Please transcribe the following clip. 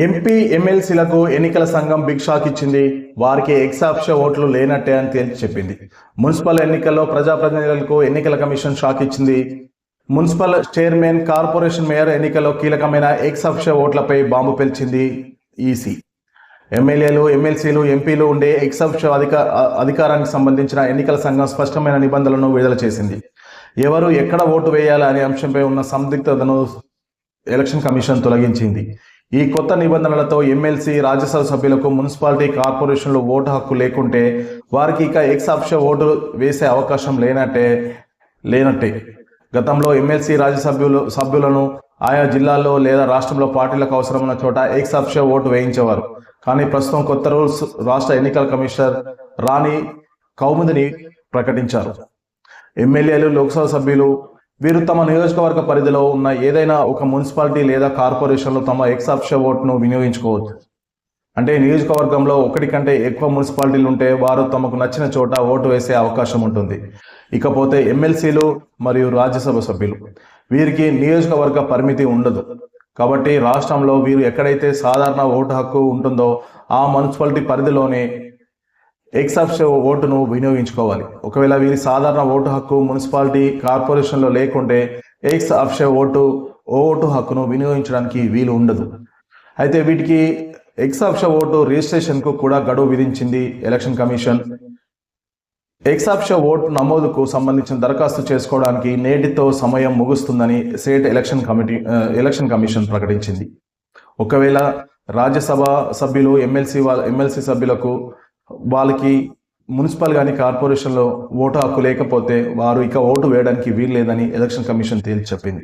MP ఎమ్మెల్సీలకు ఎన్నికల సంఘం big shock ఇచ్చింది. వారికి ఎక్సాప్షన్ ఓట్లు లేనట్టే అని తేల్చి చెప్పింది. మున్సిపల్ ఎన్నికల్లో ప్రజాప్రతినిధులకు ఎన్నికల కమిషన్ షాక్ ఇచ్చింది. మున్సిపల్ చైర్మన్, కార్పొరేషన్ మేయర్ ఎన్నికల్లో కీలకమైన ఎక్సాప్షన్ ఓట్లపై బాంబు పేల్చింది ఈసీ. ఎమ్మెల్యేలు, ఎమ్మెల్సీలు, ఎంపీలు ఉండే ఎక్సాప్షన్ అధికారానికి సంబంధించిన ఎన్నికల సంఘం స్పష్టమైన నిబంధనలను విడుదల చేసింది. ఎవరు ఎక్కడ ఓటు వేయాలి అనే అంశంపై ఉన్న సందిగ్ధతను ఎలక్షన్ కమిషన్ తొలగించింది. ఈ కొత్త నిబంధనలతో ఎమ్మెల్సీ, రాజ్యసభ సభ్యులకు మున్సిపాలిటీ, కార్పొరేషన్లో ఓటు హక్కు లేకుంటే వారికి ఇక ఎక్సాప్షన్ ఓటు వేసే అవకాశం లేనట్టే. గతంలో ఎమ్మెల్సీ, సభ్యులను ఆయా జిల్లాల్లో లేదా రాష్ట్రంలో పార్టీలకు అవసరమైన చోట ఎక్సాప్షన్ ఓటు వేయించేవారు. కానీ ప్రస్తుతం కొత్త రూల్స్ రాష్ట్ర ఎన్నికల కమిషనర్ రాణి కౌముదిని ప్రకటించారు. ఎమ్మెల్యేలు, లోక్సభ సభ్యులు వీరు తమ నియోజకవర్గ పరిధిలో ఉన్న ఏదైనా ఒక మున్సిపాలిటీ లేదా కార్పొరేషన్లో తమ ఎక్సాప్షన్ ఓటును వినియోగించుకోవచ్చు. అంటే నియోజకవర్గంలో ఒకటి కంటే ఎక్కువ మున్సిపాలిటీలు ఉంటే వారు తమకు నచ్చిన చోట ఓటు వేసే అవకాశం ఉంటుంది. ఇకపోతే ఎమ్మెల్సీలు మరియు రాజ్యసభ సభ్యులు వీరికి నియోజకవర్గ పరిమితి ఉండదు. కాబట్టి రాష్ట్రంలో వీరు ఎక్కడైతే సాధారణ ఓటు హక్కు ఉంటుందో ఆ మున్సిపాలిటీ పరిధిలోనే ఎక్సాప్షన్ ఓటును వినియోగించుకోవాలి. ఒకవేళ వీరి సాధారణ ఓటు హక్కు మున్సిపాలిటీ, కార్పొరేషన్లో లేకుంటే ఎక్సాప్షన్ ఓటు హక్కును వినియోగించడానికి వీలు ఉండదు. అయితే వీటికి ఎక్సాప్షన్ ఓటు రిజిస్ట్రేషన్కు కూడా గడువు విధించింది ఎలక్షన్ కమిషన్. ఎక్సాప్షన్ ఓటు నమోదుకు సంబంధించిన దరఖాస్తు చేసుకోవడానికి నేటితో సమయం ముగుస్తుందని స్టేట్ ఎలక్షన్ కమిషన్ ప్రకటించింది. ఒకవేళ రాజ్యసభ సభ్యులు, ఎమ్మెల్సీ సభ్యులకు వాళ్ళకి మున్సిపల్ కానీ కార్పొరేషన్లో ఓటు హక్కు లేకపోతే వారు ఇక ఓటు వేయడానికి వీలు లేదని ఎలక్షన్ కమిషన్ తేల్చి చెప్పింది.